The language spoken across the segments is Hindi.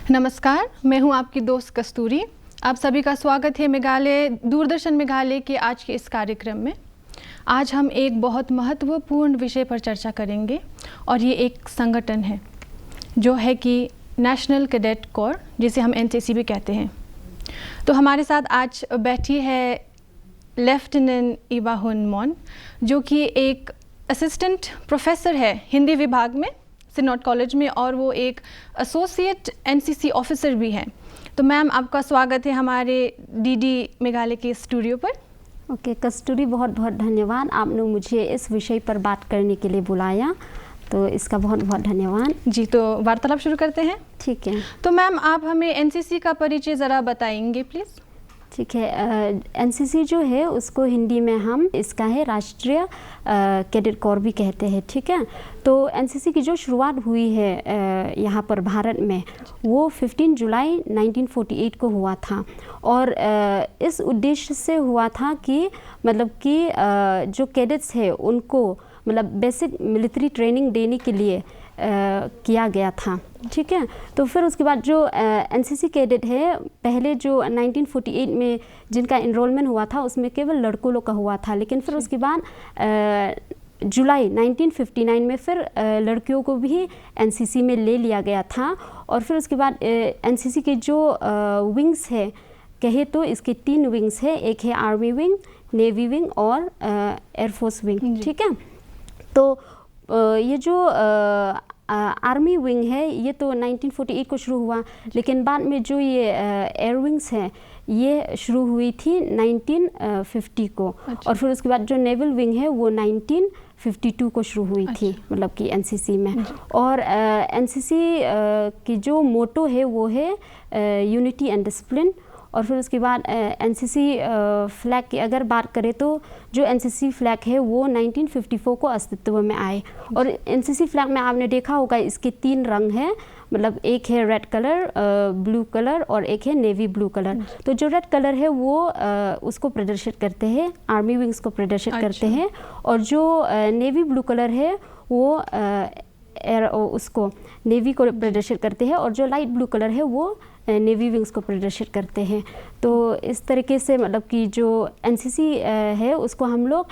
नमस्कार, मैं हूं आपकी दोस्त कस्तूरी। आप सभी का स्वागत है दूरदर्शन मेघालय के आज के इस कार्यक्रम में। आज हम एक बहुत महत्वपूर्ण विषय पर चर्चा करेंगे और ये एक संगठन है जो है कि नेशनल कैडेट कोर, जिसे हम एनसीसी भी कहते हैं। तो हमारे साथ आज बैठी है लेफ्टिनेंट इवाहुन मॉन, जो कि एक असिस्टेंट प्रोफेसर है हिंदी विभाग में सिनॉट कॉलेज में, और वो एक एसोसिएट एनसीसी ऑफिसर भी हैं। तो मैम, आपका स्वागत है हमारे डीडी मेघालय के स्टूडियो पर। ओके कस्तूरी, बहुत बहुत धन्यवाद। आपने मुझे इस विषय पर बात करने के लिए बुलाया, तो इसका बहुत बहुत धन्यवाद। जी, तो वार्तालाप शुरू करते हैं। ठीक है। तो मैम, आप हमें एनसीसी का परिचय ज़रा बताएंगे प्लीज़। ठीक है। एनसीसी जो है उसको हिंदी में हम इसका है राष्ट्रीय कैडेट कोर भी कहते हैं। ठीक है। तो एनसीसी की जो शुरुआत हुई है यहाँ पर भारत में, वो 15 जुलाई 1948 को हुआ था। और इस उद्देश्य से हुआ था कि मतलब कि जो कैडेट्स है उनको मतलब बेसिक मिलिट्री ट्रेनिंग देने के लिए किया गया था। ठीक है। तो फिर उसके बाद जो एनसीसी कैडेट है, पहले जो 1948 में जिनका इनरोलमेंट हुआ था उसमें केवल लड़कों लोग का हुआ था, लेकिन फिर उसके बाद जुलाई 1959 में फिर लड़कियों को भी एनसीसी में ले लिया गया था। और फिर उसके बाद एनसीसी के जो विंग्स है, कहे तो इसके 3 विंग्स है। एक है आर्मी विंग, नेवी विंग और एयरफोर्स विंग। ठीक है। तो ये जो आर्मी विंग है ये तो 1948 को शुरू हुआ, लेकिन बाद में जो ये एयर विंग्स हैं ये शुरू हुई थी 1950 को। अच्छा। और फिर उसके बाद जो नेवल विंग है वो 1952 को शुरू हुई थी, मतलब कि एनसीसी में। और एनसीसी की जो मोटो है वो है यूनिटी एंड डिसिप्लिन। और फिर उसके बाद एनसीसी फ्लैग की अगर बात करें तो जो एनसीसी फ्लैग है वो 1954 को अस्तित्व में आए। और एनसीसी फ्लैग में आपने देखा होगा इसके 3 रंग हैं, मतलब एक है रेड कलर, ब्लू कलर और एक है नेवी ब्लू कलर। तो जो रेड कलर है वो उसको प्रदर्शित करते हैं, आर्मी विंग्स को प्रदर्शित करते हैं। और जो नेवी ब्लू कलर है वो उसको नेवी को प्रदर्शित करते हैं, और जो लाइट ब्लू कलर है वो नेवी विंग्स को प्रदर्शित करते हैं। तो इस तरीके से मतलब कि जो एनसीसी है उसको हम लोग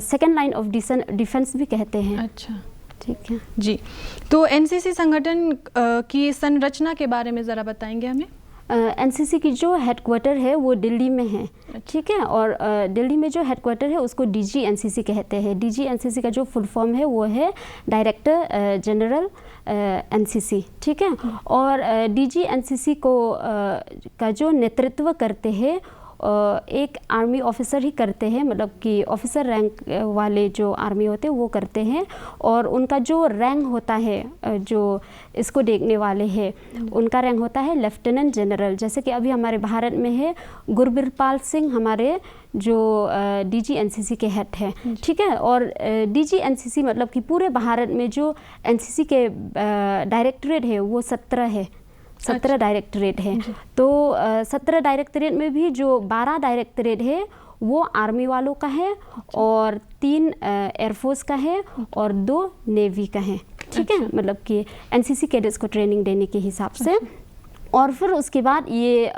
सेकेंड लाइन ऑफ डिफेंस भी कहते हैं। अच्छा, ठीक है जी। तो एनसीसी संगठन की संरचना के बारे में ज़रा बताएंगे हमें। एनसीसी की जो हेडक्वार्टर है वो दिल्ली में है। ठीक है। और दिल्ली में जो हेडक्वार्टर है उसको डीजी एनसीसी कहते हैं। डीजी एनसीसी का जो फुल फॉर्म है वो है डायरेक्टर जनरल एनसीसी। ठीक है। और डीजी एनसीसी को का जो नेतृत्व करते हैं एक आर्मी ऑफिसर ही करते हैं, मतलब कि ऑफिसर रैंक वाले जो आर्मी होते हैं वो करते हैं। और उनका जो रैंक होता है, जो इसको देखने वाले हैं उनका रैंक होता है लेफ्टिनेंट जनरल। जैसे कि अभी हमारे भारत में है गुरबिरपाल सिंह, हमारे जो डीजी एनसीसी के हेड है। ठीक है। और डीजी एनसीसी मतलब कि पूरे भारत में जो एनसीसी के डायरेक्टरेट है वो 17 है। 17 डायरेक्टरेट है। तो 17 डायरेक्टरेट में भी जो 12 डायरेक्टरेट है वो आर्मी वालों का है, और 3 एयरफोर्स का है और 2 नेवी का है। ठीक है। मतलब कि एनसीसी कैडेट्स को ट्रेनिंग देने के हिसाब से। और फिर उसके बाद ये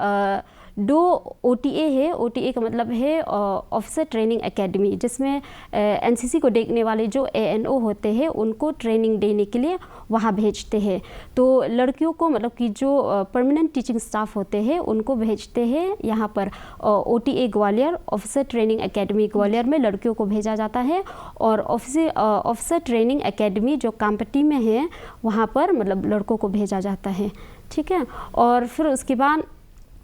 2 OTA है। OTA का मतलब है ऑफिसर ट्रेनिंग एकेडमी, जिसमें एनसीसी को देखने वाले जो ANO होते हैं उनको ट्रेनिंग देने के लिए वहाँ भेजते हैं। तो लड़कियों को मतलब कि जो परमानेंट टीचिंग स्टाफ होते हैं उनको भेजते हैं यहाँ पर OTA Gwalior, officer training academy Gwalior में लड़कियों को भेजा जाता है। और ऑफिसर ट्रेनिंग एकेडमी जो कामपट्टी में है वहाँ पर मतलब लड़कों को भेजा जाता है। ठीक है। और फिर उसके बाद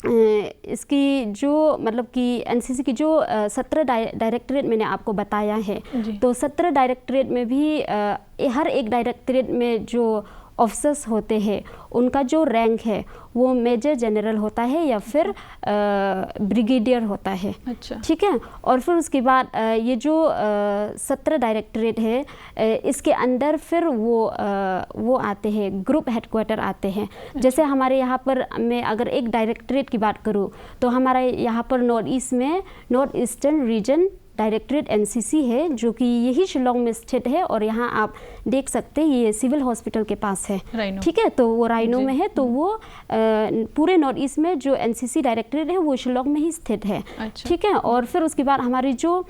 इसकी जो मतलब कि एनसीसी की जो 17 डायरेक्टरेट मैंने आपको बताया है, तो 17 डायरेक्टरेट में भी हर एक डायरेक्टरेट में जो ऑफिसर्स होते हैं उनका जो रैंक है वो मेजर जनरल होता है या फिर ब्रिगेडियर होता है। अच्छा। ठीक है। और फिर उसके बाद ये जो 17 डायरेक्टरेट है इसके अंदर फिर वो आते हैं, ग्रुप हेडक्वार्टर आते हैं। जैसे हमारे यहाँ पर मैं अगर एक डायरेक्टरेट की बात करूँ तो हमारा यहाँ पर नॉर्थ ईस्ट में north eastern region directorate NCC है जो कि यही शिलोंग में स्थित है, और यहाँ आप देख सकते हैं ये सिविल हॉस्पिटल के पास है, ठीक है, तो वो राइनो में है। तो वो पूरे नॉर्थ ईस्ट में जो एनसीसी डायरेक्टरेट है वो शिलोंग में ही स्थित है, ठीक है। और फिर उसके बाद हमारी जो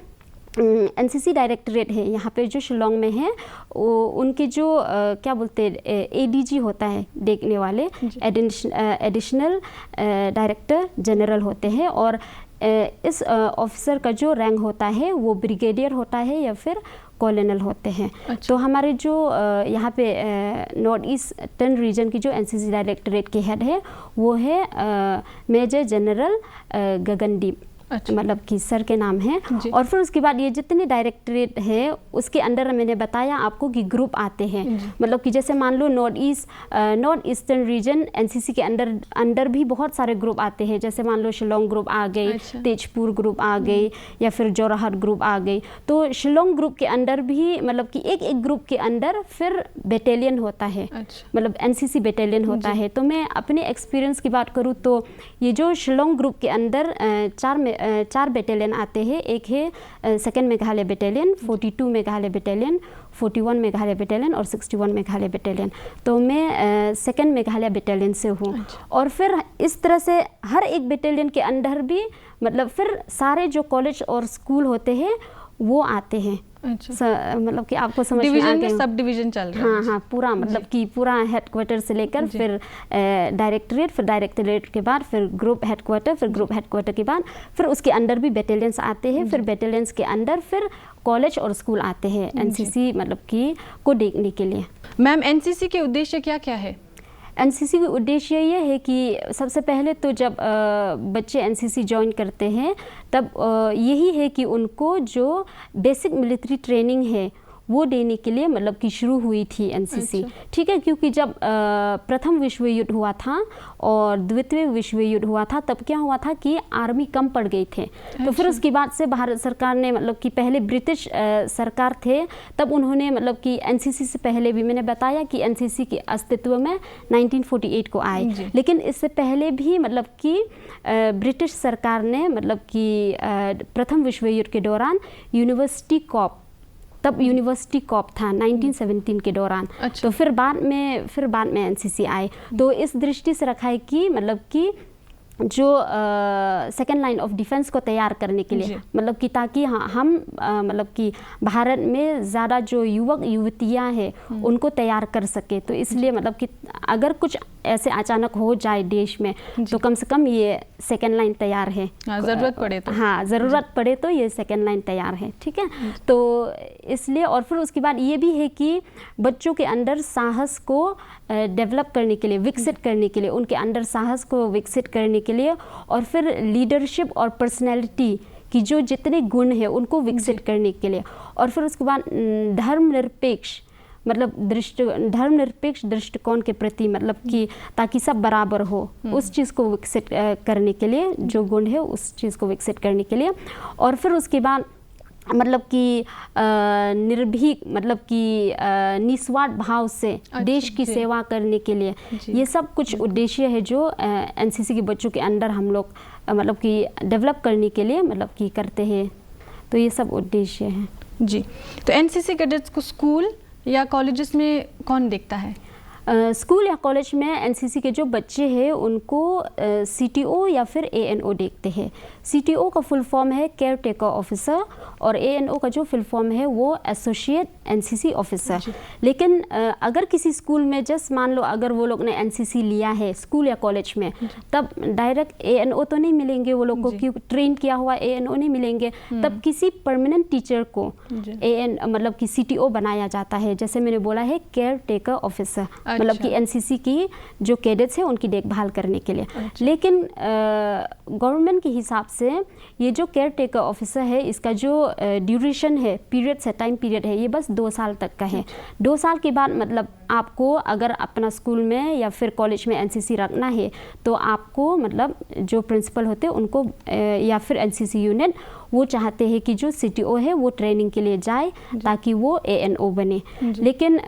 एनसीसी डायरेक्टरेट है यहाँ पे जो शिलोंग में है, उनके जो क्या बोलते हैं एडीजी होता है, देखने वाले एडिशनल डायरेक्टर जनरल होते हैं, और इस ऑफिसर का जो रैंक होता है वो ब्रिगेडियर होता है या फिर कॉलोनल होते हैं। तो हमारे जो यहाँ पे नॉर्थ ईस्टर्न रीजन की जो एनसीसी डायरेक्टरेट के हेड है वो है मेजर जनरल गगनदीप, मतलब कि सर के नाम है। और फिर उसके बाद ये जितने डायरेक्टरेट है उसके अंडर मैंने बताया आपको कि ग्रुप आते हैं, मतलब कि जैसे मान लो नॉर्थ ईस्टर्न रीजन एनसीसी के अंडर भी बहुत सारे ग्रुप आते हैं, जैसे मान लो शिलोंग ग्रुप आ गई, तेजपुर ग्रुप आ गई, या फिर जोरहाट ग्रुप आ गई। तो शिलोंग ग्रुप के अंडर भी मतलब कि एक एक ग्रुप के अंदर फिर बैटेलियन होता है, मतलब एनसीसी बैटेलियन होता है। तो मैं अपने एक्सपीरियंस की बात करूँ तो ये जो शिलोंग ग्रुप के अंदर चार बैटेलियन आते हैं। एक है second Meghalaya battalion, 42 Meghalaya battalion, 41 Meghalaya battalion और 61 मेघालय बैटेलियन। तो मैं सेकेंड मेघालय बैटेलियन से हूँ। और फिर इस तरह से हर एक बैटेलियन के अंदर भी मतलब फिर सारे जो कॉलेज और स्कूल होते हैं वो आते हैं। मतलब कि आपको समझ में आ गया, सब डिवीजन चल रहा है। हाँ, पूरा मतलब कि पूरा हेडक्वार्टर से लेकर फिर डायरेक्टरेट, फिर डायरेक्टरेट के बाद फिर ग्रुप हेडक्वार्टर, फिर ग्रुप हेडक्वार्टर के बाद फिर उसके अंदर भी बैटेलियंस आते हैं, फिर बैटेलियंस के अंदर फिर कॉलेज और स्कूल आते हैं एनसीसी मतलब कि को देखने के लिए। मैम, एनसीसी के उद्देश्य क्या क्या है? एनसीसी का उद्देश्य ये है कि सबसे पहले तो जब बच्चे एनसीसी ज्वाइन करते हैं तब यही है कि उनको जो बेसिक मिलिट्री ट्रेनिंग है वो देने के लिए मतलब कि शुरू हुई थी एनसीसी, ठीक है। क्योंकि जब प्रथम विश्व युद्ध हुआ था और द्वितीय विश्व युद्ध हुआ था तब क्या हुआ था कि आर्मी कम पड़ गई थे। तो फिर उसके बाद से भारत सरकार ने मतलब कि पहले ब्रिटिश सरकार थे तब उन्होंने मतलब कि एनसीसी से पहले भी मैंने बताया कि एनसीसी के अस्तित्व में 1948 को आए, लेकिन इससे पहले भी मतलब कि ब्रिटिश सरकार ने मतलब कि प्रथम विश्व युद्ध के दौरान यूनिवर्सिटी कॉप, तब यूनिवर्सिटी कॉप था 1917 के दौरान। तो फिर बाद में एनसीसी आए। तो इस दृष्टि से रखा है कि मतलब कि जो सेकेंड लाइन ऑफ डिफेंस को तैयार करने के लिए, मतलब कि ताकि हम मतलब कि भारत में ज़्यादा जो युवक युवतियाँ हैं उनको तैयार कर सके। तो इसलिए मतलब कि अगर कुछ ऐसे अचानक हो जाए देश में तो कम से कम ये सेकेंड लाइन तैयार है, ज़रूरत पड़े तो। हाँ, ज़रूरत पड़े तो ये सेकेंड लाइन तैयार है, ठीक है। तो इसलिए और फिर उसके बाद ये भी है कि बच्चों के अंदर साहस को डेवलप करने के लिए, विकसित करने के लिए, उनके अंदर साहस को विकसित करने के लिए, और फिर लीडरशिप और पर्सनैलिटी की जो जितने गुण हैं उनको विकसित करने के लिए, और फिर उसके बाद धर्मनिरपेक्ष दृष्टिकोण के प्रति मतलब कि ताकि सब बराबर हो, उस चीज़ को विकसित करने के लिए, जो गुण है उस चीज़ को विकसित करने के लिए, और फिर उसके बाद मतलब कि निर्भीक मतलब कि निस्वार्थ भाव से देश की सेवा करने के लिए, ये सब कुछ उद्देश्य है जो एनसीसी के बच्चों के अंदर हम लोग मतलब कि डेवलप करने के लिए मतलब कि करते हैं। तो ये सब उद्देश्य हैं जी। तो एनसीसी कैडेट्स को स्कूल या कॉलेजेस में कौन देखता है? स्कूल या कॉलेज में एनसीसी के जो बच्चे हैं उनको सीटीओ या फिर एएनओ देखते हैं। सीटीओ का फुल फॉर्म है केयर टेकर ऑफिसर, और एएनओ का जो फुल फॉर्म है वो एसोसिएट एनसीसी ऑफिसर। लेकिन अगर किसी स्कूल में जस्ट मान लो अगर वो लोग ने एनसीसी लिया है स्कूल या कॉलेज में, तब डायरेक्ट एएनओ तो नहीं मिलेंगे वो लोग को, क्योंकि ट्रेन किया हुआ एएनओ नहीं मिलेंगे। तब किसी परमानेंट टीचर को मतलब कि सीटीओ बनाया जाता है। जैसे मैंने बोला है केयर टेकर ऑफिसर, मतलब कि एनसीसी की जो कैडेट्स हैं उनकी देखभाल करने के लिए। लेकिन गवर्नमेंट के हिसाब से ये जो केयर टेकर ऑफिसर है इसका जो ड्यूरेशन है, पीरियड है, टाइम पीरियड है, ये बस 2 साल तक का है। 2 साल के बाद मतलब आपको अगर अपना स्कूल में या फिर कॉलेज में एनसीसी रखना है तो आपको मतलब जो प्रिंसिपल होते हैं उनको या फिर एनसीसी यूनिट वो चाहते हैं कि जो सीटीओ है वो ट्रेनिंग के लिए जाए ताकि वो एएनओ बने। लेकिन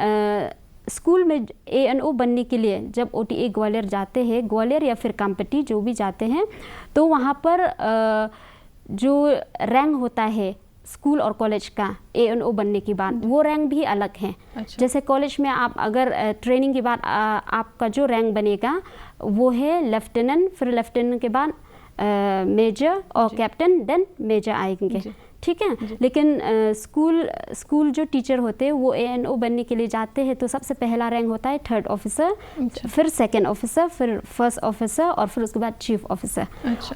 स्कूल में एएनओ बनने के लिए जब ओटीए ग्वालियर जाते हैं, ग्वालियर या फिर कामपट्टी जो भी जाते हैं, तो वहाँ पर जो रैंक होता है स्कूल और कॉलेज का ANO बनने के बाद वो रैंक भी अलग है। अच्छा। जैसे कॉलेज में आप अगर ट्रेनिंग के बाद आपका जो रैंक बनेगा वो है लेफ्टिनेंट, फिर लेफ्टिनेंट के बाद मेजर और कैप्टन, देन मेजर आएंगे, ठीक है। लेकिन स्कूल जो टीचर होते हैं वो ANO बनने के लिए जाते हैं तो सबसे पहला रैंक होता है 3rd ऑफिसर, फिर 2nd ऑफिसर, फिर 1st ऑफिसर और फिर उसके बाद चीफ ऑफिसर।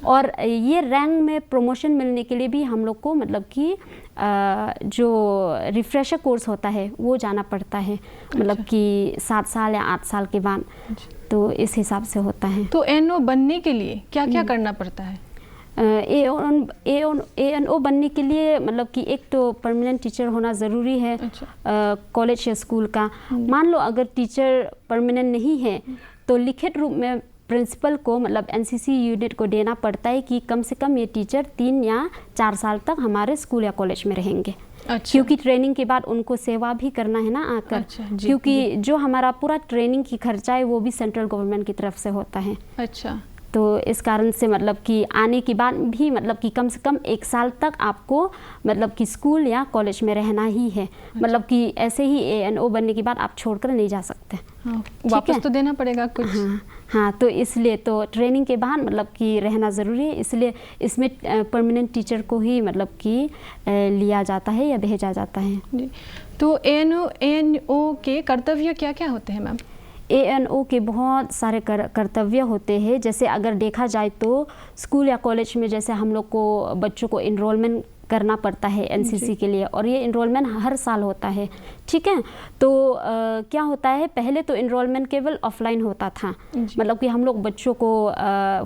और ये रैंक में प्रमोशन मिलने के लिए भी हम लोग को मतलब कि जो रिफ्रेशर कोर्स होता है वो जाना पड़ता है, मतलब कि 7 साल या 8 साल के बाद, तो इस हिसाब से होता है। तो ANO बनने के लिए क्या क्या करना पड़ता है? ANO बनने के लिए मतलब कि एक तो परमानेंट टीचर होना ज़रूरी है कॉलेज या स्कूल का। मान लो अगर टीचर परमानेंट नहीं है तो लिखित रूप में प्रिंसिपल को मतलब NCC यूनिट को देना पड़ता है कि कम से कम ये टीचर 3 या 4 साल तक हमारे स्कूल या कॉलेज में रहेंगे। क्योंकि ट्रेनिंग के बाद उनको सेवा भी करना है ना आकर। क्योंकि जो हमारा पूरा ट्रेनिंग की खर्चा है वो भी सेंट्रल गवर्नमेंट की तरफ से होता है। अच्छा। तो इस कारण से मतलब कि आने के बाद भी मतलब कि कम से कम 1 साल तक आपको मतलब कि स्कूल या कॉलेज में रहना ही है। मतलब कि ऐसे ही ANO बनने के बाद आप छोड़कर नहीं जा सकते। वापस तो देना पड़ेगा कुछ। हाँ, तो इसलिए तो ट्रेनिंग के बाद मतलब कि रहना ज़रूरी है, इसलिए इसमें परमानेंट टीचर को ही मतलब कि लिया जाता है या भेजा जाता है। जी। तो ANO के कर्तव्य क्या क्या होते हैं मैम? ANO के बहुत सारे कर्तव्य होते हैं। जैसे अगर देखा जाए तो स्कूल या कॉलेज में जैसे हम लोग को बच्चों को इनरोलमेंट करना पड़ता है NCC के लिए, और ये इनरोलमेंट हर साल होता है, ठीक है। तो क्या होता है, पहले तो इनरोलमेंट केवल ऑफलाइन होता था, मतलब कि हम लोग बच्चों को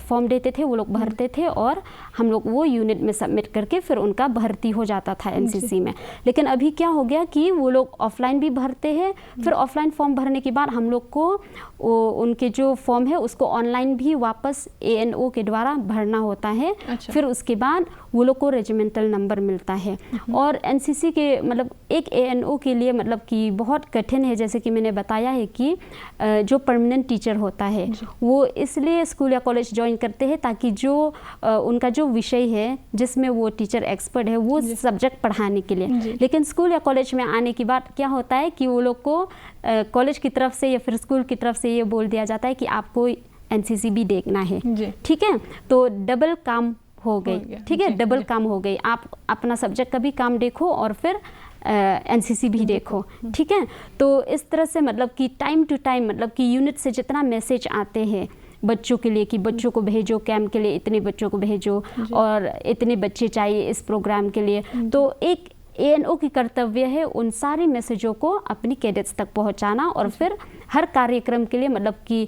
फॉर्म देते थे, वो लोग भरते थे और हम लोग वो यूनिट में सबमिट करके फिर उनका भर्ती हो जाता था NCC में। लेकिन अभी क्या हो गया कि वो लोग ऑफलाइन भी भरते हैं, फिर ऑफलाइन फॉर्म भरने के बाद हम लोग को उनके जो फॉर्म है उसको ऑनलाइन भी वापस ANO के द्वारा भरना होता है। फिर उसके बाद वो लोग को रेजिमेंटल नंबर मिलता है। और NCC के मतलब एक ANO के लिए मतलब कि बहुत कठिन है, जैसे कि मैंने बताया है कि जो परमानेंट टीचर होता है वो इसलिए स्कूल या कॉलेज ज्वाइन करते हैं ताकि जो उनका जो विषय है जिसमें वो टीचर एक्सपर्ट है वो सब्जेक्ट पढ़ाने के लिए। लेकिन स्कूल या कॉलेज में आने के बाद क्या होता है कि वो लोग को कॉलेज की तरफ से या फिर स्कूल की तरफ से ये बोल दिया जाता है कि आपको NCC भी देखना है, ठीक है। तो डबल काम हो गई, ठीक है, डबल काम हो गई। आप अपना सब्जेक्ट का भी काम देखो और फिर NCC भी देखो, ठीक है। तो इस तरह से मतलब कि टाइम टू टाइम मतलब कि यूनिट से जितना मैसेज आते हैं बच्चों के लिए कि बच्चों को भेजो कैंप के लिए, इतने बच्चों को भेजो और इतने बच्चे चाहिए इस प्रोग्राम के लिए, तो एक ANO की कर्तव्य है उन सारी मैसेजों को अपनी कैडेट्स तक पहुंचाना और फिर हर कार्यक्रम के लिए मतलब कि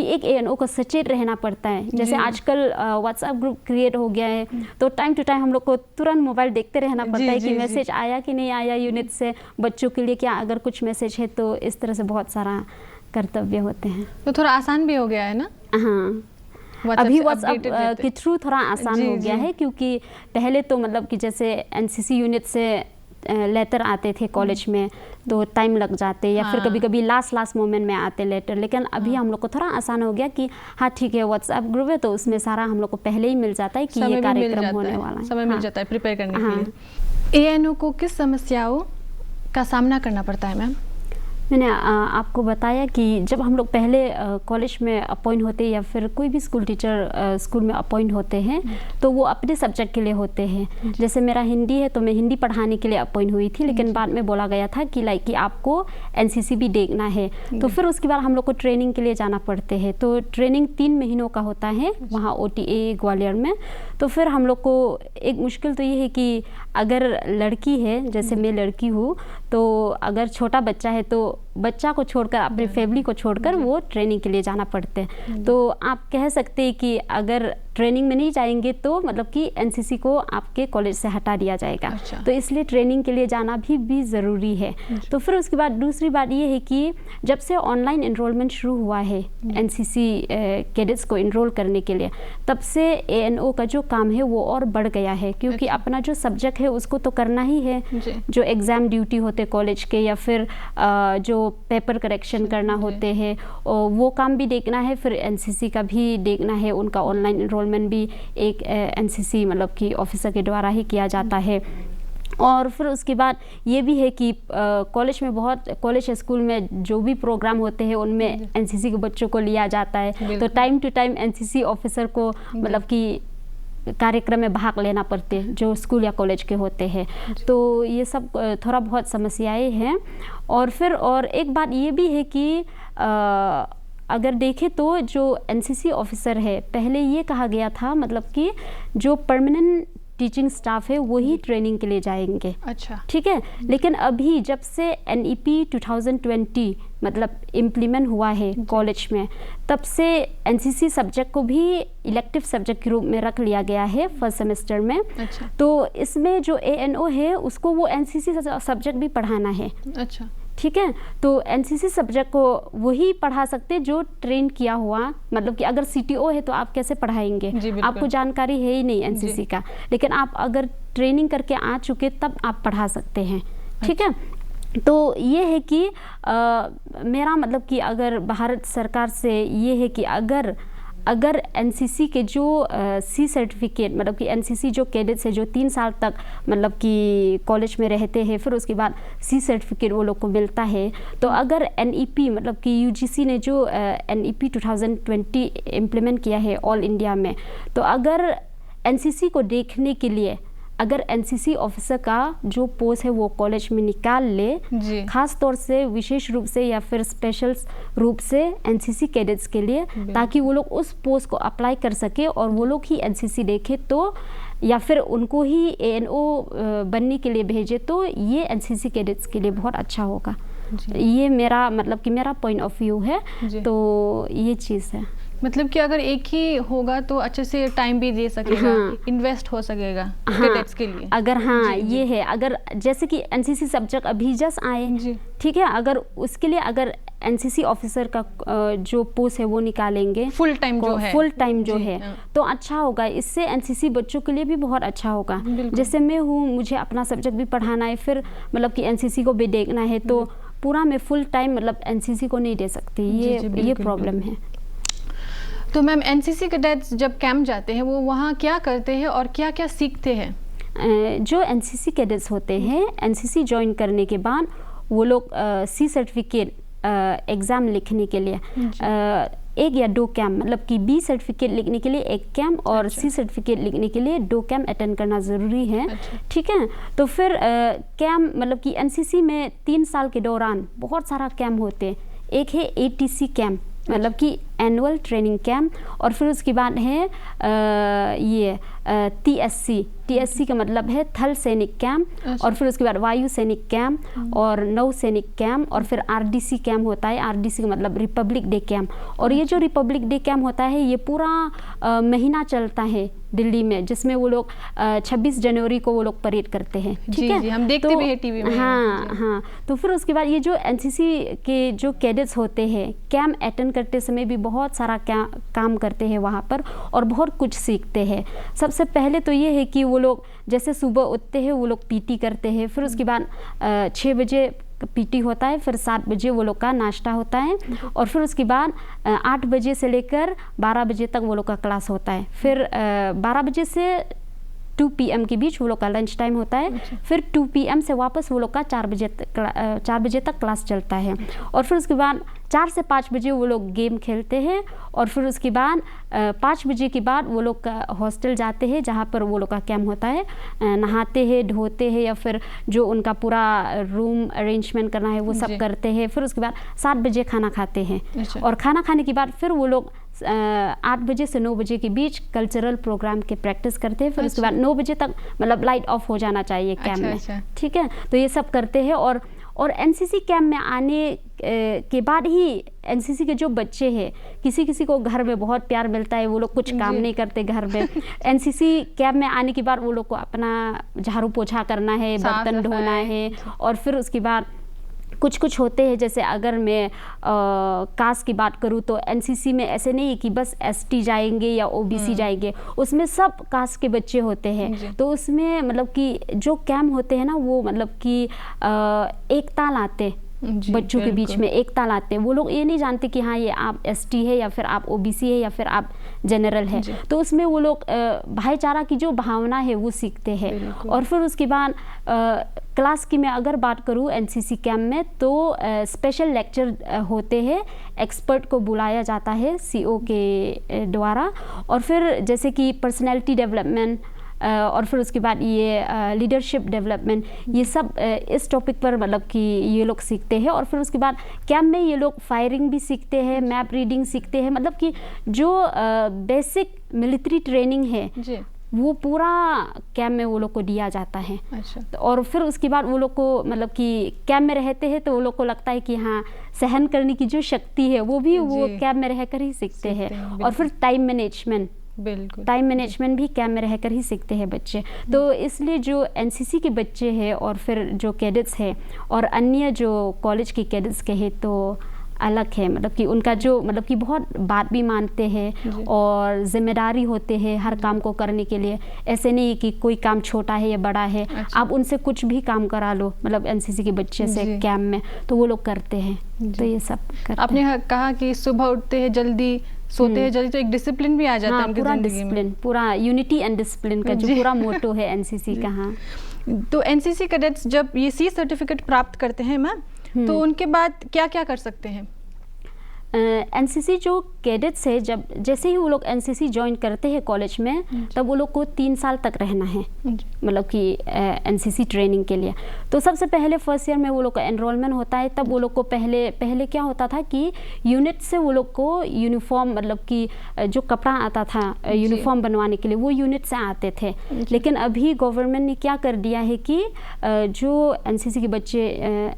एक ANO को सचेत रहना पड़ता है। जैसे आजकल व्हाट्सएप ग्रुप क्रिएट हो गया है, तो टाइम टू टाइम हम लोग को तुरंत मोबाइल देखते रहना पड़ता है कि मैसेज आया कि नहीं आया यूनिट से बच्चों के लिए, क्या अगर कुछ मैसेज है। तो इस तरह से बहुत सारा कर्तव्य होते हैं। तो थोड़ा आसान भी हो गया है ना? हाँ, अभी व्हाट्सएप के थ्रू थोड़ा आसान हो गया है, क्योंकि पहले तो मतलब कि जैसे NCC यूनिट से लेटर आते थे कॉलेज में तो टाइम लग जाते या फिर कभी कभी लास्ट मोमेंट में आते लेटर। लेकिन अभी हम लोग को थोड़ा आसान हो गया कि हाँ ठीक है व्हाट्सएप ग्रुप है तो उसमें सारा हम लोग को पहले ही मिल जाता है कि ये कार्यक्रम होने वाला है, समय मिल जाता है प्रिपेयर करने के लिए। ANO को किस समस्याओं का सामना करना पड़ता है मैम? मैंने आपको बताया कि जब हम लोग पहले कॉलेज में अपॉइंट होते हैं या फिर कोई भी स्कूल टीचर स्कूल में अपॉइंट होते हैं तो वो अपने सब्जेक्ट के लिए होते हैं। जैसे मेरा हिंदी है तो मैं हिंदी पढ़ाने के लिए अपॉइंट हुई थी, लेकिन बाद में बोला गया था कि लाइक कि आपको NCC भी देखना है, तो फिर उसके बाद हम लोग को ट्रेनिंग के लिए जाना पड़ते हैं। तो ट्रेनिंग 3 महीनों का होता है वहाँ OTA ग्वालियर में। तो फिर हम लोग को एक मुश्किल तो ये है कि अगर लड़की है, जैसे मैं लड़की हूँ, तो अगर छोटा बच्चा है तो बच्चा को छोड़कर अपनी फैमिली को छोड़कर वो ट्रेनिंग के लिए जाना पड़ता है। तो आप कह सकते हैं कि अगर ट्रेनिंग में नहीं जाएंगे तो मतलब कि NCC को आपके कॉलेज से हटा दिया जाएगा। तो इसलिए ट्रेनिंग के लिए जाना भी ज़रूरी है। तो फिर उसके बाद दूसरी बात ये है कि जब से ऑनलाइन इनरोलमेंट शुरू हुआ है NCC कैडेट्स को इनरोल करने के लिए, तब से ANO का जो काम है वो और बढ़ गया है, क्योंकि अपना जो सब्जेक्ट है उसको तो करना ही है। जो एग्ज़ाम ड्यूटी होते कॉलेज के या फिर जो पेपर करेक्शन करना होते हैं वो काम भी देखना है, फिर NCC का भी देखना है। उनका ऑनलाइन इनरोलमेंट भी एक NCC मतलब कि ऑफिसर के द्वारा ही किया जाता है। और फिर उसके बाद ये भी है कि कॉलेज में कॉलेज स्कूल में जो भी प्रोग्राम होते हैं उनमें एनसीसी के बच्चों को लिया जाता है, तो time to time NCC officer को मतलब कि कार्यक्रम में भाग लेना पड़ते हैं जो स्कूल या कॉलेज के होते हैं। तो ये सब थोड़ा बहुत समस्याएं हैं। और फिर और एक बात ये भी है कि अगर देखें तो जो एनसीसी ऑफिसर है, पहले ये कहा गया था मतलब कि जो परमानेंट टीचिंग स्टाफ है वही ट्रेनिंग के लिए जाएंगे। अच्छा, ठीक है। लेकिन अभी जब से NEP 2020 मतलब इम्प्लीमेंट हुआ है कॉलेज में, तब से एनसीसी सब्जेक्ट को भी इलेक्टिव सब्जेक्ट के रूप में रख लिया गया है फर्स्ट सेमेस्टर में। अच्छा। तो इसमें जो ANO है उसको वो एनसीसी सब्जेक्ट भी पढ़ाना है। अच्छा, ठीक है। तो एनसीसी सब्जेक्ट को वही पढ़ा सकते जो ट्रेन किया हुआ, मतलब कि अगर CTO है तो आप कैसे पढ़ाएंगे, आपको जानकारी है ही नहीं एनसीसी का, लेकिन आप अगर ट्रेनिंग करके आ चुके तब आप पढ़ा सकते हैं। ठीक है। तो ये है कि मेरा मतलब कि अगर भारत सरकार से ये है कि अगर एनसीसी के जो C सर्टिफिकेट मतलब कि एनसीसी जो कैडेट्स है जो 3 साल तक मतलब कि कॉलेज में रहते हैं, फिर उसके बाद C सर्टिफिकेट वो लोग को मिलता है, तो अगर NEP मतलब कि UGC ने जो NEP 2020 इम्प्लीमेंट किया है ऑल इंडिया में, तो अगर एनसीसी को देखने के लिए अगर एनसीसी ऑफिसर का जो पोस्ट है वो कॉलेज में निकाल ले, खास तौर से विशेष रूप से या फिर स्पेशल रूप से एनसीसी कैडेट्स के लिए, ताकि वो लोग उस पोस्ट को अप्लाई कर सके और वो लोग ही एनसीसी देखे तो, या फिर उनको ही ANO बनने के लिए भेजे, तो ये एनसीसी कैडेट्स के लिए बहुत अच्छा होगा। ये मेरा मतलब कि मेरा पॉइंट ऑफ व्यू है। तो ये चीज़ है, मतलब कि अगर एक ही होगा तो अच्छे से टाइम भी दे सकेगा, इन्वेस्ट हो सकेगा कैडेट्स के लिए। अगर ये है, अगर जैसे कि एनसीसी सब्जेक्ट अभी जस्ट आए, ठीक है, अगर उसके लिए अगर एनसीसी ऑफिसर का जो पोस्ट है वो निकालेंगे फुल टाइम जो है तो अच्छा होगा। इससे एनसीसी बच्चों के लिए भी बहुत अच्छा होगा। जैसे मैं हूँ, मुझे अपना सब्जेक्ट भी पढ़ाना है, फिर मतलब कि एनसीसी को भी देखना है, तो पूरा मैं फुल टाइम मतलब एनसीसी को नहीं दे सकती। ये प्रॉब्लम है। तो मैम, एनसीसी कैडेट्स जब कैंप जाते हैं वो वहाँ क्या करते हैं और क्या क्या सीखते हैं? जो एनसीसी कैडेट्स होते हैं, एनसीसी ज्वाइन करने के बाद वो लोग C सर्टिफिकेट एग्ज़ाम लिखने के लिए 1 या 2 कैंप, मतलब कि B सर्टिफिकेट लिखने के लिए 1 कैंप और C सर्टिफिकेट लिखने के लिए 2 कैंप अटेंड करना ज़रूरी है। ठीक है। तो फिर कैंप मतलब कि एनसीसी में 3 साल के दौरान बहुत सारा कैंप होते हैं। एक है ATC कैंप, मतलब कि एनुअल ट्रेनिंग कैंप, और फिर उसके बाद है ये TSC का मतलब है थल सैनिक कैंप, और फिर उसके बाद वायु सैनिक कैंप और नौ सैनिक कैंप, और फिर RDC कैंप होता है। RDC का मतलब रिपब्लिक डे कैंप। और ये जो रिपब्लिक डे कैंप होता है ये पूरा महीना चलता है दिल्ली में, जिसमें वो लोग 26 जनवरी को वो लोग परेड करते हैं। ठीक है, हम देखते भी हैं टीवी में। हाँ। तो फिर उसके बाद ये जो एनसीसी के जो कैडेट्स होते हैं, कैंप अटेंड करते समय भी बहुत सारा काम करते हैं वहाँ पर और बहुत कुछ सीखते हैं। सबसे पहले तो ये है कि वो लोग जैसे सुबह उठते हैं वो लोग PT करते हैं, फिर उसके बाद 6 बजे PT होता है, फिर 7 बजे वो लोग का नाश्ता होता है, और फिर उसके बाद 8 बजे से लेकर 12 बजे तक वो लोग का क्लास होता है। फिर 12 बजे से 2 PM के बीच वो लोग का लंच टाइम होता है। फिर 2 PM से वापस वो लोग का 4 बजे तक क्लास चलता है, और फिर उसके बाद 4 से 5 बजे वो लोग गेम खेलते हैं, और फिर उसके बाद 5 बजे के बाद वो लोग का हॉस्टल जाते हैं जहाँ पर वो लोग का कैंप होता है। नहाते हैं, धोते हैं, या फिर जो उनका पूरा रूम अरेंजमेंट करना है वो सब करते हैं। फिर उसके बाद 7 बजे खाना खाते हैं, और खाना खाने के बाद फिर वो लोग 8 बजे से 9 बजे के बीच कल्चरल प्रोग्राम के प्रैक्टिस करते हैं। फिर उसके बाद 9 बजे तक मतलब लाइट ऑफ हो जाना चाहिए कैंप में। ठीक है, तो ये सब करते हैं। और एनसीसी कैंप में आने के बाद ही एनसीसी के जो बच्चे हैं, किसी को घर में बहुत प्यार मिलता है, वो लोग कुछ काम नहीं करते घर में। एनसीसी कैंप में आने के बाद वो लोग को अपना झाड़ू पोछा करना है, बर्तन धोना है, और फिर उसके बाद कुछ होते हैं। जैसे अगर मैं कास्ट की बात करूँ तो एनसीसी में ऐसे नहीं है कि बस ST जाएंगे या OBC जाएंगे, उसमें सब कास्ट के बच्चे होते हैं। तो उसमें मतलब कि जो कैंप होते हैं ना वो मतलब कि एकता लाते, बच्चों के बीच में एकता लाते हैं। वो लोग ये नहीं जानते कि हाँ ये आप एसटी है या फिर आप ओबीसी है या फिर आप जनरल है, तो उसमें वो लोग भाईचारा की जो भावना है वो सीखते हैं। और फिर उसके बाद क्लास की मैं अगर बात करूँ एनसीसी कैंप में, तो स्पेशल लेक्चर होते हैं, एक्सपर्ट को बुलाया जाता है सीओ के द्वारा। और फिर जैसे कि पर्सनैलिटी डेवलपमेंट और फिर उसके बाद ये लीडरशिप डेवलपमेंट, ये सब इस टॉपिक पर मतलब कि ये लोग सीखते हैं। और फिर उसके बाद कैंप में ये लोग फायरिंग भी सीखते हैं, मैप रीडिंग सीखते हैं, मतलब कि जो बेसिक मिलिट्री ट्रेनिंग है जी, वो पूरा कैंप में वो लोग को दिया जाता है। अच्छा। और फिर उसके बाद वो लोग को मतलब कि कैंप में रहते हैं तो वो लोग को लगता है कि हाँ सहन करने की जो शक्ति है वो भी वो कैंप में रहकर ही सीखते हैं। और फिर टाइम मैनेजमेंट, बिल्कुल टाइम मैनेजमेंट भी कैंप में रहकर ही सीखते हैं बच्चे। तो इसलिए जो एनसीसी के बच्चे हैं और फिर जो कैडेट्स हैं और अन्य जो कॉलेज के कैडेट्स के हैं तो अलग है, मतलब कि उनका जो मतलब कि बहुत बात भी मानते हैं और जिम्मेदारी होते हैं हर काम को करने के लिए। ऐसे नहीं कि कोई काम छोटा है या बड़ा है, अच्छा। आप उनसे कुछ भी काम करा लो मतलब एनसीसी के बच्चे से कैंप में, तो वो लोग करते हैं। तो ये सब करते आपने कहा कि सुबह उठते हैं जल्दी, सोते हैं जल्दी, तो एक डिसिप्लिन भी आ जाता है उनकी जिंदगी में। पूरा यूनिटी एंड डिसिप्लिन का जो पूरा मोटो है एनसीसी का। हाँ, तो एनसीसी कैडेट्स जब ये सी सर्टिफिकेट प्राप्त करते हैं मैम, तो उनके बाद क्या क्या कर सकते हैं? एनसीसी जो कैडेट्स है, जब जैसे ही वो लोग एनसीसी ज्वाइन करते हैं कॉलेज में, तब वो लोग को 3 साल तक रहना है मतलब कि एनसीसी ट्रेनिंग के लिए। तो सबसे पहले फर्स्ट ईयर में वो लोग का एनरोलमेंट होता है। तब वो लोग को पहले क्या होता था कि यूनिट से वो लोग को यूनिफॉर्म मतलब कि जो कपड़ा आता था यूनिफॉर्म बनवाने के लिए वो यूनिट से आते थे। लेकिन अभी गवर्नमेंट ने क्या कर दिया है कि जो एनसीसी के बच्चे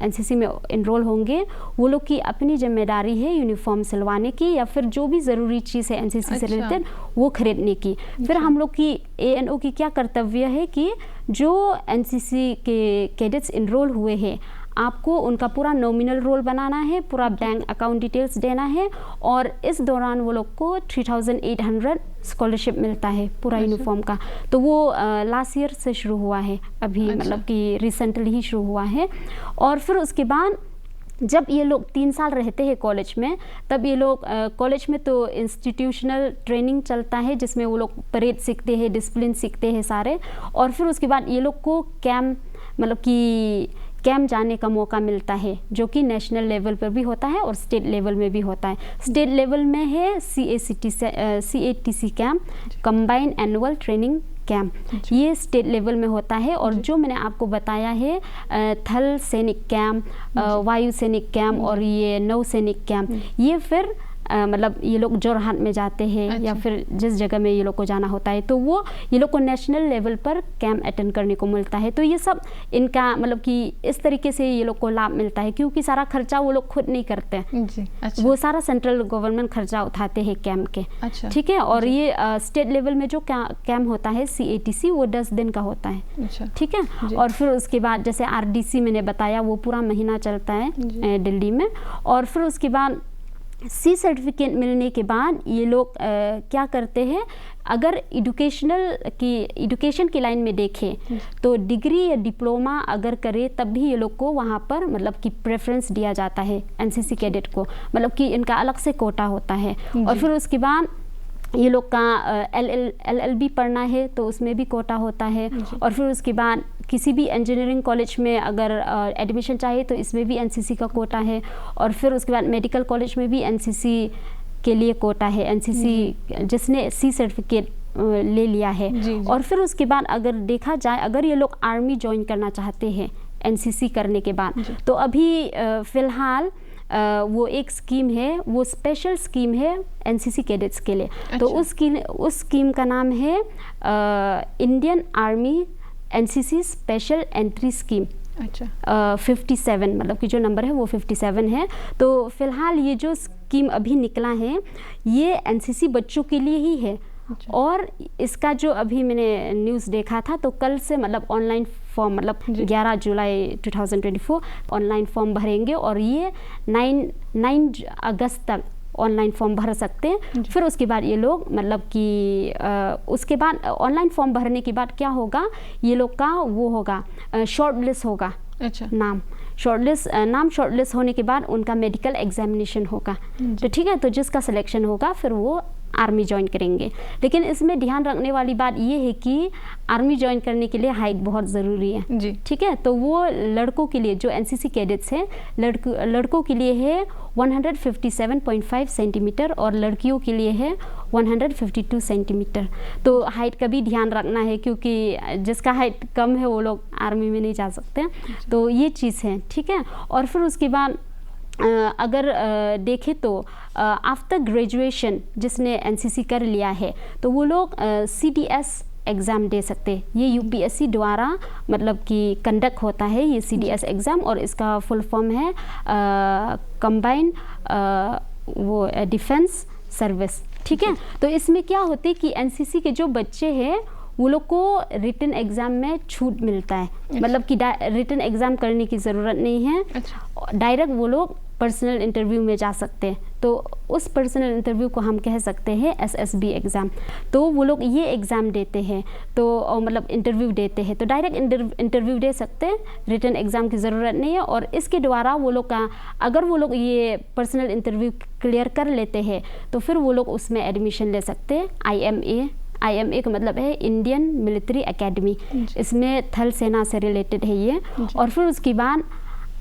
एनसीसी में एनरोल होंगे वो लोग की अपनी जिम्मेदारी है यूनिफॉर्म सिलवाने की या फिर जो भी ज़रूरी चीज़ है एनसीसी से रिलेटेड वो खरीदने की। फिर हम लोग की एएनओ की क्या कर्तव्य है कि जो एनसीसी के कैडेट्स एनरोल हुए हैं आपको उनका पूरा नॉमिनल रोल बनाना है, पूरा बैंक अकाउंट डिटेल्स देना है और इस दौरान वो लोग को 3800 स्कॉलरशिप मिलता है पूरा यूनिफॉर्म का। तो वो लास्ट ईयर से शुरू हुआ है, अभी मतलब कि रिसेंटली ही शुरू हुआ है। और फिर उसके बाद जब ये लोग 3 साल रहते हैं कॉलेज में, तब ये लोग कॉलेज में तो इंस्टीट्यूशनल ट्रेनिंग चलता है जिसमें वो लोग परेड सीखते हैं, डिसिप्लिन सीखते हैं सारे। और फिर उसके बाद ये लोग को कैंप मतलब कि कैंप जाने का मौका मिलता है जो कि नेशनल लेवल पर भी होता है और स्टेट लेवल में भी होता है। स्टेट लेवल में है CATC camp, combined annual training camp, ये स्टेट लेवल में होता है। और जो मैंने आपको बताया है थल सैनिक कैंप, वायु सैनिक कैंप और ये नौ सैनिक कैंप, ये फिर मतलब ये लोग जोरहाट में जाते हैं या फिर जिस जगह में ये लोग को जाना होता है तो वो ये लोग को नेशनल लेवल पर कैंप अटेंड करने को मिलता है। तो ये सब इनका मतलब कि इस तरीके से ये लोग को लाभ मिलता है क्योंकि सारा खर्चा वो लोग खुद नहीं करते हैं, वो सारा सेंट्रल गवर्नमेंट खर्चा उठाते हैं कैंप के। ठीक है। और ये स्टेट लेवल में जो कैंप होता है CATC वो 10 दिन का होता है। ठीक है। और फिर उसके बाद जैसे RDC मैंने बताया वो पूरा महीना चलता है दिल्ली में। और फिर उसके बाद C सर्टिफिकेट मिलने के बाद ये लोग क्या करते हैं, अगर एजुकेशन की लाइन में देखें तो डिग्री या डिप्लोमा अगर करे तब भी ये लोग को वहाँ पर मतलब कि प्रेफरेंस दिया जाता है एनसीसी कैडेट को, मतलब कि इनका अलग से कोटा होता है। और फिर उसके बाद ये लोग का LLB पढ़ना है तो उसमें भी कोटा होता है। और फिर उसके बाद किसी भी इंजीनियरिंग कॉलेज में अगर एडमिशन चाहिए तो इसमें भी एनसीसी का कोटा है। और फिर उसके बाद मेडिकल कॉलेज में भी एनसीसी के लिए कोटा है, एनसीसी जिसने C सर्टिफिकेट ले लिया है। और फिर उसके बाद अगर देखा जाए अगर ये लोग आर्मी ज्वाइन करना चाहते हैं एनसीसी करने के बाद तो अभी फ़िलहाल वो एक स्कीम है, वो स्पेशल स्कीम है एनसीसी कैडेट्स के लिए। तो उस स्कीम का नाम है Indian army NCC special entry scheme. 57 मतलब कि जो नंबर है वो 57 है। तो फिलहाल ये जो स्कीम अभी निकला है ये एनसीसी बच्चों के लिए ही है। और इसका जो अभी मैंने न्यूज़ देखा था तो कल से मतलब ऑनलाइन फॉर्म मतलब 11 जुलाई 2024 ऑनलाइन फॉर्म भरेंगे और ये 9 अगस्त तक ऑनलाइन फॉर्म भर सकते हैं। फिर उसके बाद ये लोग मतलब कि उसके बाद ऑनलाइन फॉर्म भरने के बाद क्या होगा, ये लोग का वो होगा शॉर्ट लिस्ट होगा। नाम नाम शॉर्टलिस्ट होने के बाद उनका मेडिकल एग्जामिनेशन होगा। तो ठीक है, तो जिसका सिलेक्शन होगा फिर वो आर्मी ज्वाइन करेंगे। लेकिन इसमें ध्यान रखने वाली बात ये है कि आर्मी ज्वाइन करने के लिए हाइट बहुत ज़रूरी है जी। ठीक है, तो वो लड़कों के लिए जो एनसीसी कैडेट्स हैं लड़कों के लिए है 157.5 सेंटीमीटर और लड़कियों के लिए है 152 सेंटीमीटर। तो हाइट का भी ध्यान रखना है, क्योंकि जिसका हाइट कम है वो लोग आर्मी में नहीं जा सकते। तो ये चीज़ है ठीक है। और फिर उसके बाद अगर देखें तो आफ्टर ग्रेजुएशन जिसने एनसीसी कर लिया है तो वो लोग CDS एग्ज़ाम दे सकते हैं। ये UPSC द्वारा मतलब कि कंडक्ट होता है ये CDS एग्ज़ाम, और इसका फुल फॉर्म है कंबाइंड वो डिफेंस सर्विस ठीक है। तो इसमें क्या होती है कि एनसीसी के जो बच्चे हैं वो लोग को रिटन एग्ज़ाम में छूट मिलता है। मतलब कि रिटन एग्ज़ाम करने की ज़रूरत नहीं है, डायरेक्ट वो लोग पर्सनल इंटरव्यू में जा सकते हैं। तो उस पर्सनल इंटरव्यू को हम कह सकते हैं SSB एग्ज़ाम। तो वो लोग ये एग्ज़ाम देते हैं, तो मतलब इंटरव्यू देते हैं, तो डायरेक्ट इंटरव्यू दे सकते हैं, रिटन एग्ज़ाम की ज़रूरत नहीं है। और इसके द्वारा वो लोग का अगर वो लोग ये पर्सनल इंटरव्यू क्लियर कर लेते हैं तो फिर वो लोग उसमें एडमिशन ले सकते हैं। IMA का मतलब है इंडियन मिलिट्री एकेडमी, इसमें थल सेना से रिलेटेड है ये। और फिर उसके बाद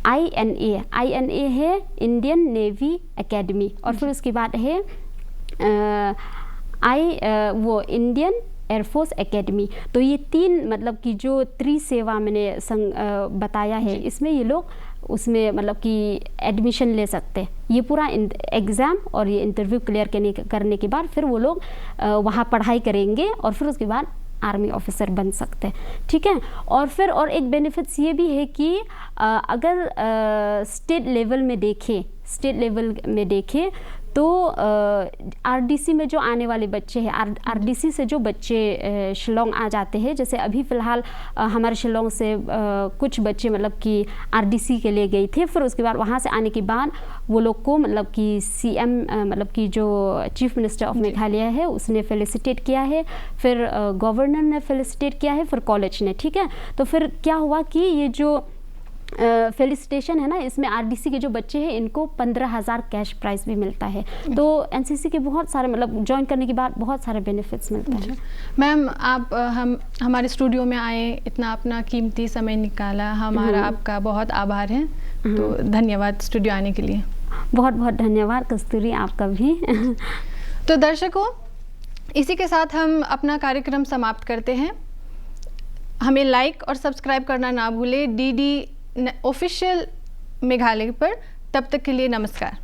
INA है इंडियन नेवी एकेडमी, और फिर उसके बाद है वो इंडियन एयरफोर्स एकेडमी। तो ये तीन मतलब कि जो त्रिसेवा मैंने बताया है, इसमें ये लोग उसमें मतलब कि एडमिशन ले सकते हैं। ये पूरा एग्ज़ाम और ये इंटरव्यू क्लियर करने के बाद फिर वो लोग वहाँ पढ़ाई करेंगे और फिर उसके बाद आर्मी ऑफिसर बन सकते हैं ठीक है। और फिर और एक बेनिफिट्स ये भी है कि अगर स्टेट लेवल में देखें तो RDC में जो आने वाले बच्चे हैं, RDC से जो बच्चे शिलोंग आ जाते हैं, जैसे अभी फ़िलहाल हमारे शिलोंग से कुछ बच्चे मतलब कि RDC के लिए गए थे। फिर उसके बाद वहाँ से आने के बाद वो लोग को मतलब कि CM मतलब कि जो चीफ मिनिस्टर ऑफ मेघालय है उसने फेलिसिटेट किया है, फिर गवर्नर ने फेलिसिटेट किया है, फिर कॉलेज ने ठीक है। तो फिर क्या हुआ कि ये जो फेलिसिटेशन है ना, इसमें RDC के जो बच्चे हैं इनको 15,000 कैश प्राइज़ भी मिलता है। तो एनसीसी के बहुत सारे मतलब ज्वाइन करने के बाद बहुत सारे बेनिफिट्स मिलते हैं। मैम आप हमारे स्टूडियो में आए, इतना अपना कीमती समय निकाला, हमारा आपका बहुत आभार है। तो धन्यवाद स्टूडियो आने के लिए। बहुत बहुत धन्यवाद कस्तूरी, आपका भी। तो दर्शकों, इसी के साथ हम अपना कार्यक्रम समाप्त करते हैं। हमें लाइक और सब्सक्राइब करना ना भूलें DD ऑफिशियल मेघालय पर। तब तक के लिए नमस्कार।